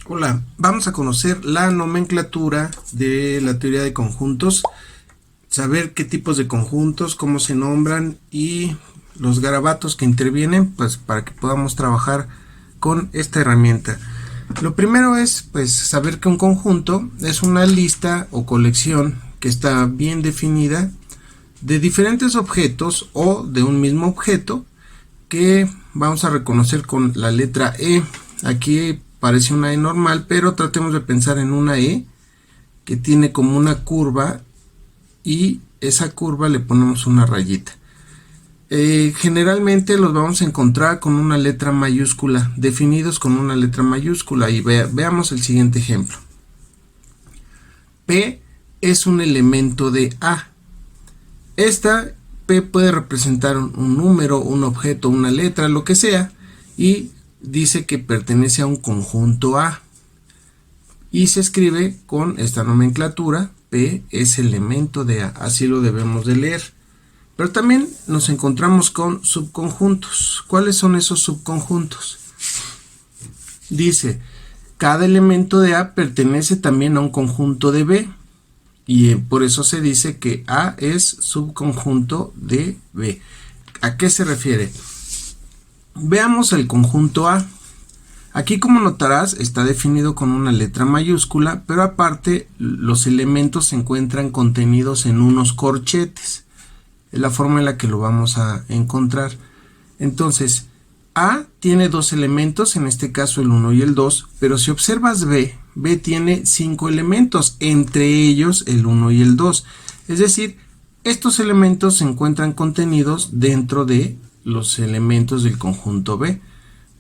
Hola, vamos a conocer la nomenclatura de la teoría de conjuntos, saber qué tipos de conjuntos, cómo se nombran y los garabatos que intervienen, pues para que podamos trabajar con esta herramienta. Lo primero es pues saber que un conjunto es una lista o colección que está bien definida de diferentes objetos o de un mismo objeto que vamos a reconocer con la letra E. Aquí parece una E normal, pero tratemos de pensar en una E que tiene como una curva y esa curva le ponemos una rayita. Generalmente los vamos a encontrar con una letra mayúscula, definidos con una letra mayúscula, y veamos el siguiente ejemplo. P es un elemento de A. Esta P puede representar un número, un objeto, una letra, lo que sea, y dice que pertenece a un conjunto A y se escribe con esta nomenclatura. P es elemento de A, así lo debemos de leer. Pero también nos encontramos con subconjuntos. ¿Cuáles son esos subconjuntos? Dice, cada elemento de A pertenece también a un conjunto de B, y por eso se dice que A es subconjunto de B. ¿A qué se refiere? Veamos el conjunto A. Aquí, como notarás, está definido con una letra mayúscula, pero aparte los elementos se encuentran contenidos en unos corchetes. Es la forma en la que lo vamos a encontrar. Entonces, A tiene dos elementos, en este caso el 1 y el 2, pero si observas B, B tiene 5 elementos, entre ellos el 1 y el 2. Es decir, estos elementos se encuentran contenidos dentro de los elementos del conjunto B.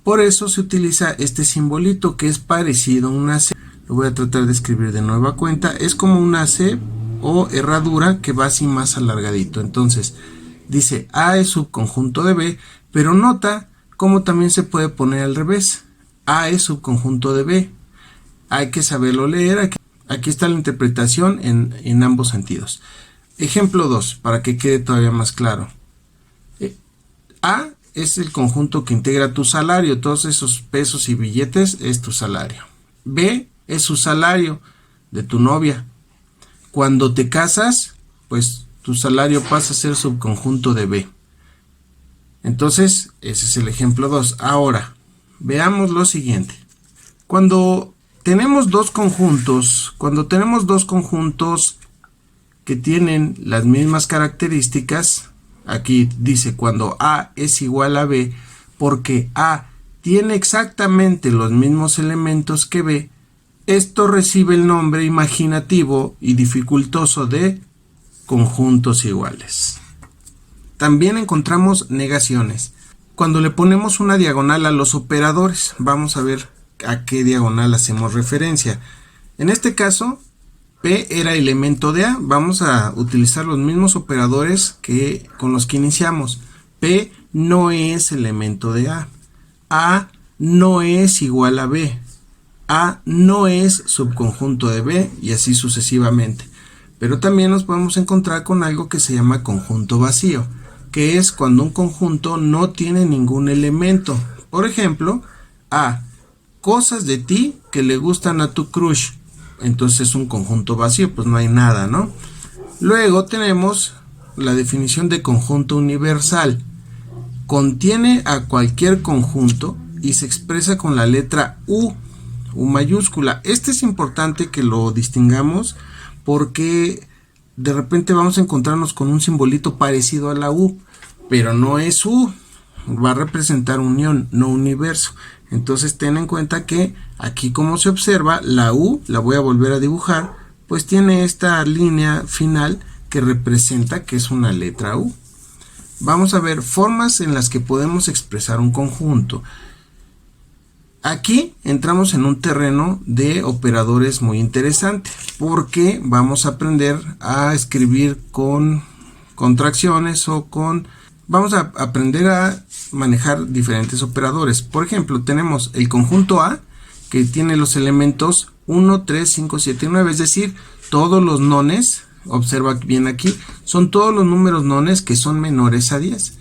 Por eso se utiliza este simbolito que es parecido a una C. Lo voy a tratar de escribir de nueva cuenta. Es como una C o herradura que va así más alargadito. Entonces dice A es subconjunto de B, pero nota cómo también se puede poner al revés. A es subconjunto de B. Hay que saberlo leer. Aquí está la interpretación en ambos sentidos. Ejemplo 2, para que quede todavía más claro. A es el conjunto que integra tu salario, todos esos pesos y billetes es tu salario. B es su salario de tu novia. Cuando te casas, pues tu salario pasa a ser subconjunto de B. Entonces, ese es el ejemplo 2. Ahora, veamos lo siguiente. Cuando tenemos dos conjuntos que tienen las mismas características, aquí dice cuando A es igual a B, porque A tiene exactamente los mismos elementos que B, esto recibe el nombre imaginativo y dificultoso de conjuntos iguales. También encontramos negaciones. Cuando le ponemos una diagonal a los operadores, vamos a ver a qué diagonal hacemos referencia. En este caso, P era elemento de A. Vamos a utilizar los mismos operadores que con los que iniciamos. P no es elemento de A. A no es igual a B. A no es subconjunto de B, y así sucesivamente. Pero también nos podemos encontrar con algo que se llama conjunto vacío, que es cuando un conjunto no tiene ningún elemento. Por ejemplo, A, cosas de ti que le gustan a tu crush. Entonces es un conjunto vacío, pues no hay nada, ¿no? Luego tenemos la definición de conjunto universal. Contiene a cualquier conjunto y se expresa con la letra U mayúscula. Este es importante que lo distingamos porque de repente vamos a encontrarnos con un simbolito parecido a la U, pero no es U, va a representar unión, no universo. Entonces ten en cuenta que aquí, como se observa, la U, la voy a volver a dibujar, pues tiene esta línea final que representa que es una letra U. Vamos a ver formas en las que podemos expresar un conjunto. Aquí entramos en un terreno de operadores muy interesante, porque vamos a aprender a escribir con contracciones o vamos a aprender a manejar diferentes operadores. Por ejemplo, tenemos el conjunto A, que tiene los elementos 1, 3, 5, 7 y 9, es decir, todos los nones, observa bien aquí, son todos los números nones que son menores a 10.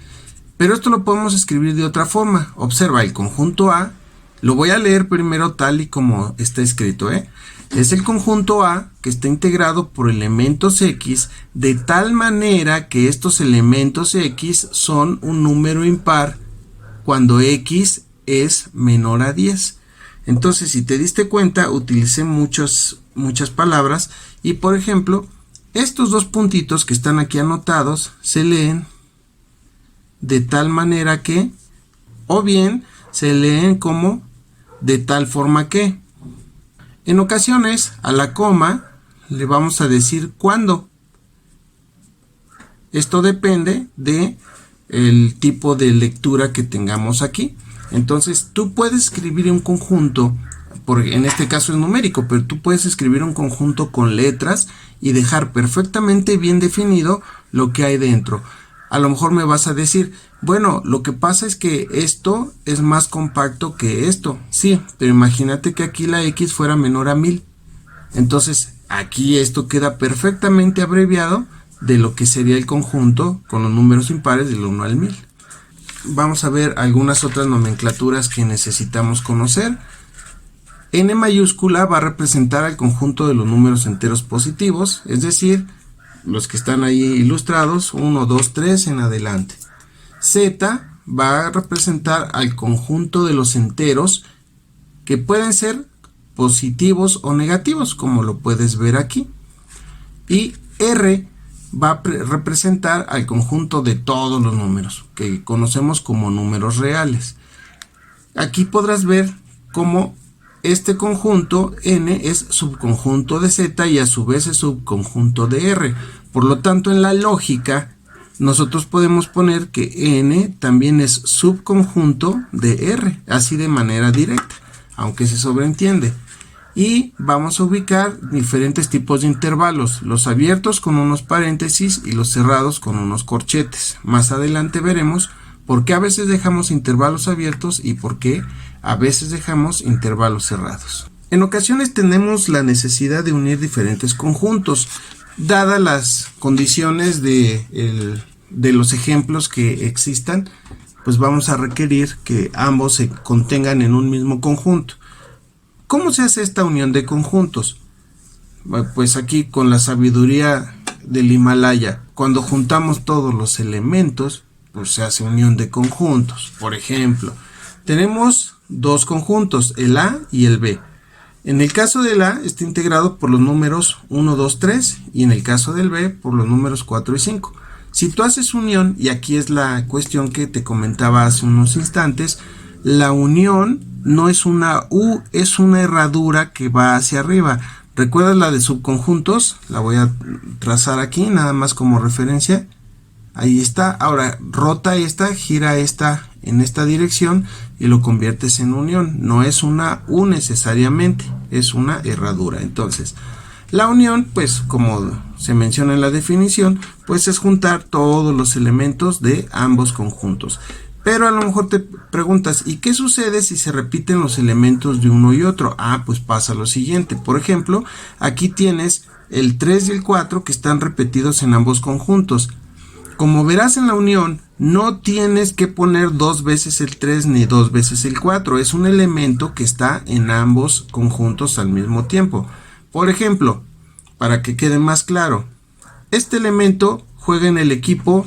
Pero esto lo podemos escribir de otra forma. Observa el conjunto A, lo voy a leer primero tal y como está escrito, Es el conjunto A que está integrado por elementos X de tal manera que estos elementos X son un número impar cuando X es menor a 10. Entonces, si te diste cuenta, utilicé muchas palabras y, por ejemplo, estos dos puntitos que están aquí anotados se leen de tal manera que, o bien se leen como de tal forma que. En ocasiones a la coma le vamos a decir cuándo. Esto depende de el tipo de lectura que tengamos aquí. Entonces tú puedes escribir un conjunto, en este caso es numérico, pero tú puedes escribir un conjunto con letras y dejar perfectamente bien definido lo que hay dentro. A lo mejor me vas a decir, bueno, lo que pasa es que esto es más compacto que esto. Sí, pero imagínate que aquí la X fuera menor a 1000. Entonces, aquí esto queda perfectamente abreviado de lo que sería el conjunto con los números impares del 1 al 1000. Vamos a ver algunas otras nomenclaturas que necesitamos conocer. N mayúscula va a representar al conjunto de los números enteros positivos, es decir, los que están ahí ilustrados, 1, 2, 3 en adelante. Z va a representar al conjunto de los enteros que pueden ser positivos o negativos, como lo puedes ver aquí. Y R va a representar al conjunto de todos los números, que conocemos como números reales. Aquí podrás ver cómo este conjunto N es subconjunto de Z y a su vez es subconjunto de R. Por lo tanto, en la lógica, nosotros podemos poner que N también es subconjunto de R, así de manera directa, aunque se sobreentiende. Y vamos a ubicar diferentes tipos de intervalos, los abiertos con unos paréntesis y los cerrados con unos corchetes. Más adelante veremos por qué a veces dejamos intervalos abiertos y por qué a veces dejamos intervalos cerrados. En ocasiones tenemos la necesidad de unir diferentes conjuntos, dadas las condiciones de los ejemplos que existan, pues vamos a requerir que ambos se contengan en un mismo conjunto. ¿Cómo se hace esta unión de conjuntos? Pues aquí con la sabiduría del Himalaya, cuando juntamos todos los elementos, pues se hace unión de conjuntos. Por ejemplo, tenemos dos conjuntos, el A y el B. En el caso del A está integrado por los números 1, 2, 3 y en el caso del B por los números 4 y 5. Si tú haces unión, y aquí es la cuestión que te comentaba hace unos instantes, la unión no es una U, es una herradura que va hacia arriba. ¿Recuerdas la de subconjuntos? La voy a trazar aquí, nada más como referencia. Ahí está. Ahora, rota esta, gira esta en esta dirección y lo conviertes en unión. No es una U necesariamente, es una herradura. Entonces, la unión, pues como se menciona en la definición, pues es juntar todos los elementos de ambos conjuntos. Pero a lo mejor te preguntas, ¿y qué sucede si se repiten los elementos de uno y otro? Pues pasa lo siguiente. Por ejemplo, aquí tienes el 3 y el 4 que están repetidos en ambos conjuntos. Como verás en la unión, no tienes que poner dos veces el 3 ni dos veces el 4. Es un elemento que está en ambos conjuntos al mismo tiempo. Por ejemplo, para que quede más claro, este elemento juega en el equipo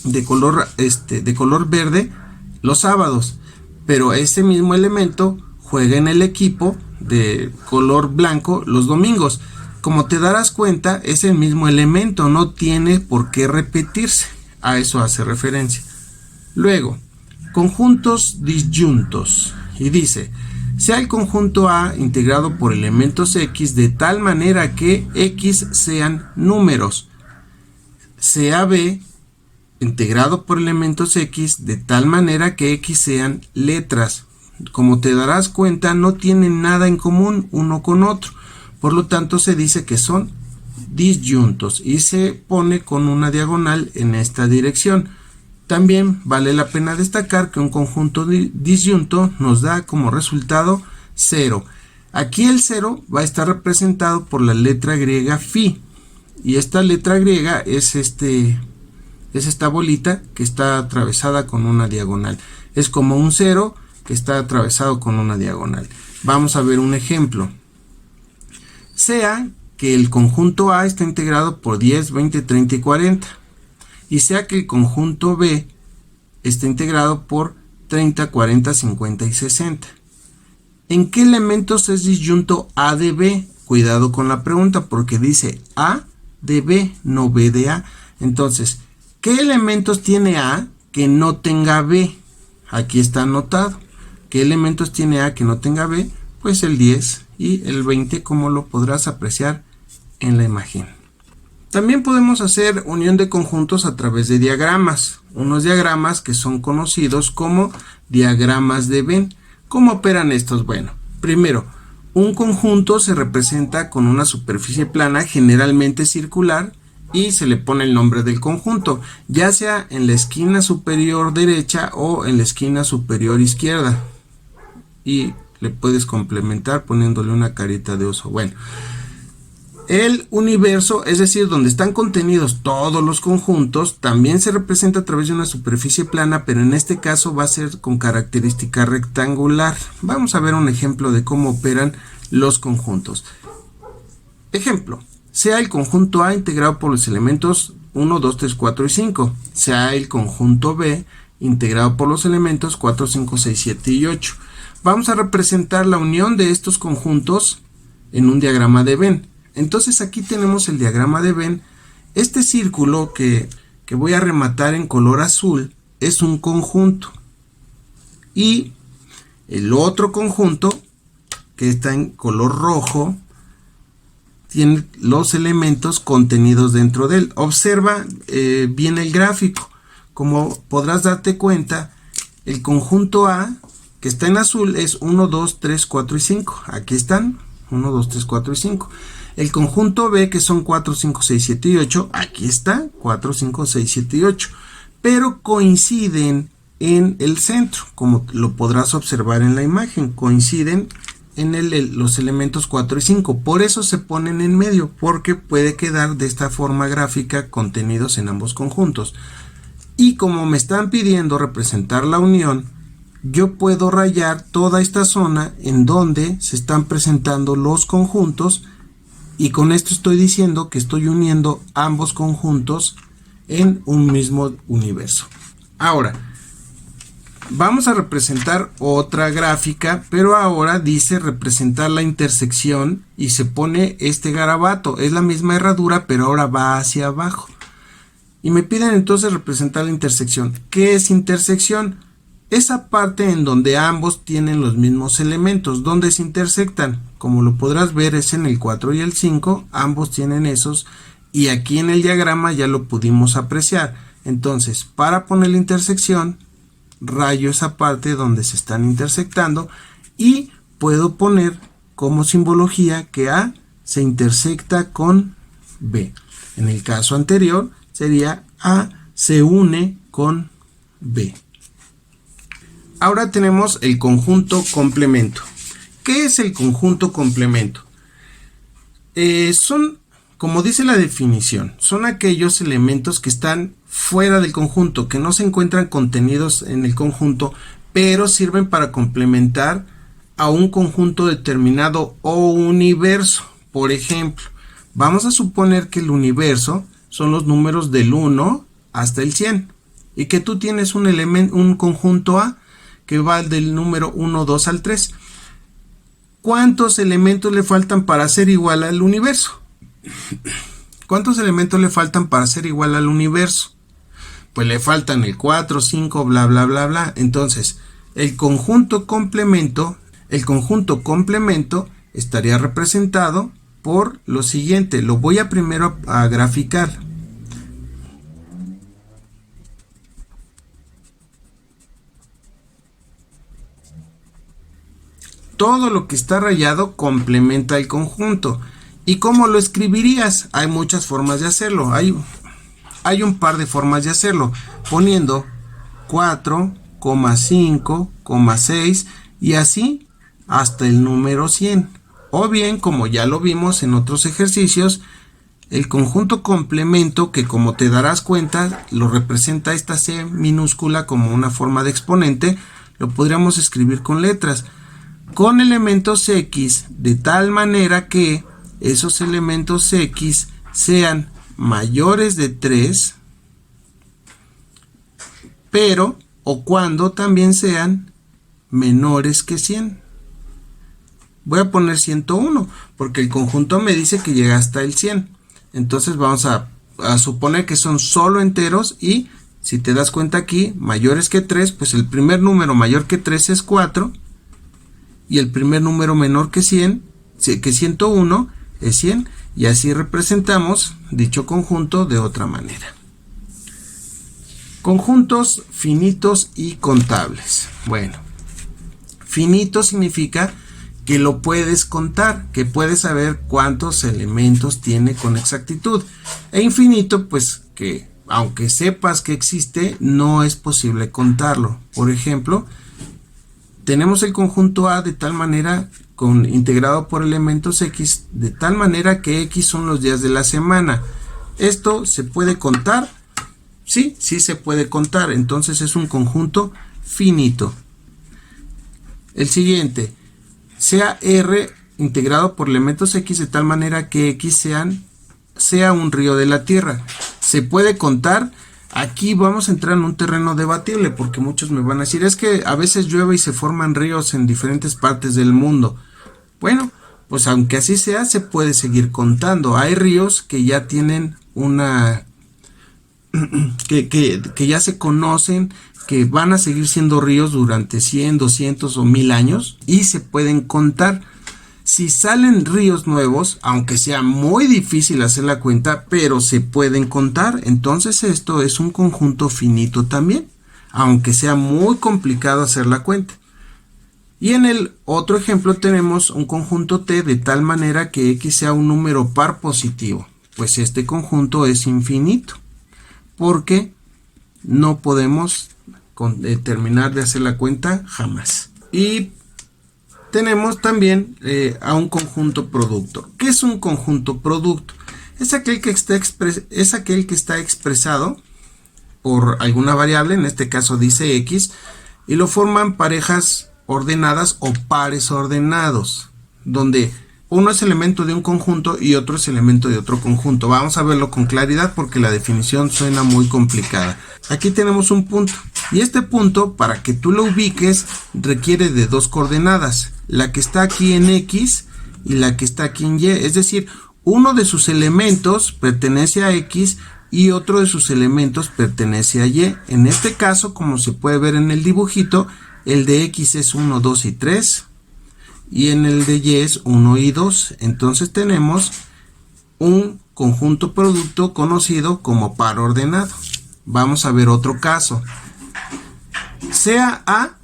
de color verde los sábados, pero ese mismo elemento juega en el equipo de color blanco los domingos. Como te darás cuenta, es el mismo elemento, no tiene por qué repetirse. A eso hace referencia. Luego, conjuntos disyuntos. Y dice, sea el conjunto A integrado por elementos X de tal manera que X sean números. Sea B integrado por elementos X de tal manera que X sean letras. Como te darás cuenta, no tienen nada en común uno con otro. Por lo tanto, se dice que son disyuntos y se pone con una diagonal en esta dirección. También vale la pena destacar que un conjunto disyunto nos da como resultado 0. Aquí el 0 va a estar representado por la letra griega phi. Y esta letra griega es esta bolita que está atravesada con una diagonal. Es como un 0 que está atravesado con una diagonal. Vamos a ver un ejemplo. Sea que el conjunto A está integrado por 10, 20, 30 y 40. Y sea que el conjunto B está integrado por 30, 40, 50 y 60. ¿En qué elementos es disyunto A de B? Cuidado con la pregunta porque dice A de B, no B de A. Entonces, ¿qué elementos tiene A que no tenga B? Aquí está anotado. ¿Qué elementos tiene A que no tenga B? Pues el 10 y el 20, como lo podrás apreciar en la imagen. También podemos hacer unión de conjuntos a través de diagramas. Unos diagramas que son conocidos como diagramas de Venn. ¿Cómo operan estos? Bueno, primero, un conjunto se representa con una superficie plana, generalmente circular, y se le pone el nombre del conjunto, ya sea en la esquina superior derecha o en la esquina superior izquierda. Y le puedes complementar poniéndole una carita de oso. Bueno, el universo, es decir, donde están contenidos todos los conjuntos, también se representa a través de una superficie plana, pero en este caso va a ser con característica rectangular. Vamos a ver un ejemplo de cómo operan los conjuntos. Ejemplo, sea el conjunto A integrado por los elementos 1, 2, 3, 4 y 5. Sea el conjunto B integrado por los elementos 4, 5, 6, 7 y 8. Vamos a representar la unión de estos conjuntos en un diagrama de Venn. Entonces aquí tenemos el diagrama de Venn. Este círculo que voy a rematar en color azul es un conjunto. Y el otro conjunto que está en color rojo tiene los elementos contenidos dentro de él. Observa bien el gráfico. Como podrás darte cuenta, el conjunto A que está en azul es 1, 2, 3, 4 y 5. Aquí están 1, 2, 3, 4 y 5. El conjunto B, que son 4, 5, 6, 7 y 8, aquí está 4, 5, 6, 7 y 8. Pero coinciden en el centro, como lo podrás observar en la imagen. Coinciden en los elementos 4 y 5. Por eso se ponen en medio, porque puede quedar de esta forma gráfica contenidos en ambos conjuntos. Y como me están pidiendo representar la unión, yo puedo rayar toda esta zona en donde se están presentando los conjuntos, y con esto estoy diciendo que estoy uniendo ambos conjuntos en un mismo universo. Ahora, vamos a representar otra gráfica, pero ahora dice representar la intersección y se pone este garabato. Es la misma herradura, pero ahora va hacia abajo. Y me piden entonces representar la intersección. ¿Qué es intersección? Esa parte en donde ambos tienen los mismos elementos. ¿Dónde se intersectan? Como lo podrás ver es en el 4 y el 5. Ambos tienen esos. Y aquí en el diagrama ya lo pudimos apreciar. Entonces, para poner la intersección, rayo esa parte donde se están intersectando. Y puedo poner como simbología que A se intersecta con B. En el caso anterior sería A se une con B. Ahora tenemos el conjunto complemento. ¿Qué es el conjunto complemento? Son, como dice la definición, son aquellos elementos que están fuera del conjunto, que no se encuentran contenidos en el conjunto, pero sirven para complementar a un conjunto determinado o universo. Por ejemplo, vamos a suponer que el universo son los números del 1 hasta el 100 y que tú tienes un conjunto A que va del número 1, 2 al 3. ¿Cuántos elementos le faltan para ser igual al universo? ¿Cuántos elementos le faltan para ser igual al universo? Pues le faltan el 4, 5, bla, bla, bla, bla. Entonces, el conjunto complemento estaría representado por lo siguiente. Lo voy a primero a graficar. Todo lo que está rayado complementa el conjunto. ¿Y cómo lo escribirías? Hay muchas formas de hacerlo. Hay un par de formas de hacerlo. Poniendo 4, 5, 6 y así hasta el número 100. O bien, como ya lo vimos en otros ejercicios, el conjunto complemento, que como te darás cuenta lo representa esta C minúscula como una forma de exponente, lo podríamos escribir con letras, con elementos X, de tal manera que esos elementos X sean mayores de 3, pero o cuando también sean menores que 100. Voy a poner 101 porque el conjunto me dice que llega hasta el 100. Entonces vamos a suponer que son solo enteros, y si te das cuenta aquí, mayores que 3, pues el primer número mayor que 3 es 4, y el primer número menor que 100, que 101, es 100, y así representamos dicho conjunto de otra manera. Conjuntos finitos y contables. Bueno, finito significa que lo puedes contar, que puedes saber cuántos elementos tiene con exactitud. E infinito, pues que aunque sepas que existe, no es posible contarlo. Por ejemplo, tenemos el conjunto A de tal manera, integrado por elementos X, de tal manera que X son los días de la semana. ¿Esto se puede contar? Sí, sí se puede contar. Entonces es un conjunto finito. El siguiente, sea R integrado por elementos X de tal manera que X sea un río de la Tierra. ¿Se puede contar? Aquí vamos a entrar en un terreno debatible, porque muchos me van a decir, es que a veces llueve y se forman ríos en diferentes partes del mundo. Bueno, pues aunque así sea, se puede seguir contando. Hay ríos que ya tienen que ya se conocen, que van a seguir siendo ríos durante 100, 200 o 1000 años, y se pueden contar. Si salen ríos nuevos, aunque sea muy difícil hacer la cuenta, pero se pueden contar, entonces esto es un conjunto finito también, aunque sea muy complicado hacer la cuenta. Y en el otro ejemplo tenemos un conjunto T de tal manera que X sea un número par positivo. Pues este conjunto es infinito, porque no podemos terminar de hacer la cuenta jamás. Y tenemos también a un conjunto producto. ¿Qué es un conjunto producto? Es aquel que está expresado por alguna variable, en este caso dice X, y lo forman parejas ordenadas o pares ordenados, donde uno es elemento de un conjunto y otro es elemento de otro conjunto. Vamos a verlo con claridad porque la definición suena muy complicada. Aquí tenemos un punto, y este punto, para que tú lo ubiques, requiere de dos coordenadas, la que está aquí en X y la que está aquí en Y. Es decir, uno de sus elementos pertenece a X y otro de sus elementos pertenece a Y. En este caso, como se puede ver en el dibujito, el de X es 1, 2 y 3. Y en el de Y es 1 y 2. Entonces tenemos un conjunto producto conocido como par ordenado. Vamos a ver otro caso. Sea A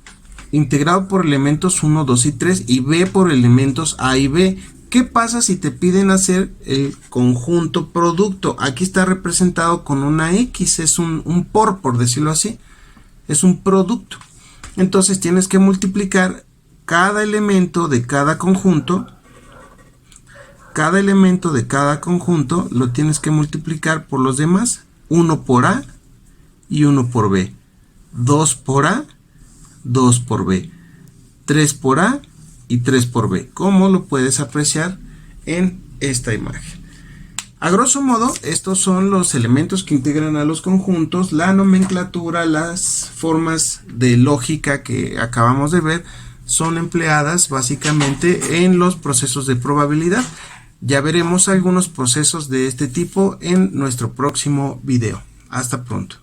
integrado por elementos 1, 2 y 3 y B por elementos A y B. ¿Qué pasa si te piden hacer el conjunto producto? Aquí está representado con una X, es un por decirlo así. Es un producto. Entonces tienes que multiplicar cada elemento de cada conjunto. Cada elemento de cada conjunto lo tienes que multiplicar por los demás. 1 por A y 1 por B. 2 por A, 2 por B. 3 por A y 3 por B, como lo puedes apreciar en esta imagen. A grosso modo, estos son los elementos que integran a los conjuntos. La nomenclatura, las formas de lógica que acabamos de ver son empleadas básicamente en los procesos de probabilidad. Ya veremos algunos procesos de este tipo en nuestro próximo video. Hasta pronto.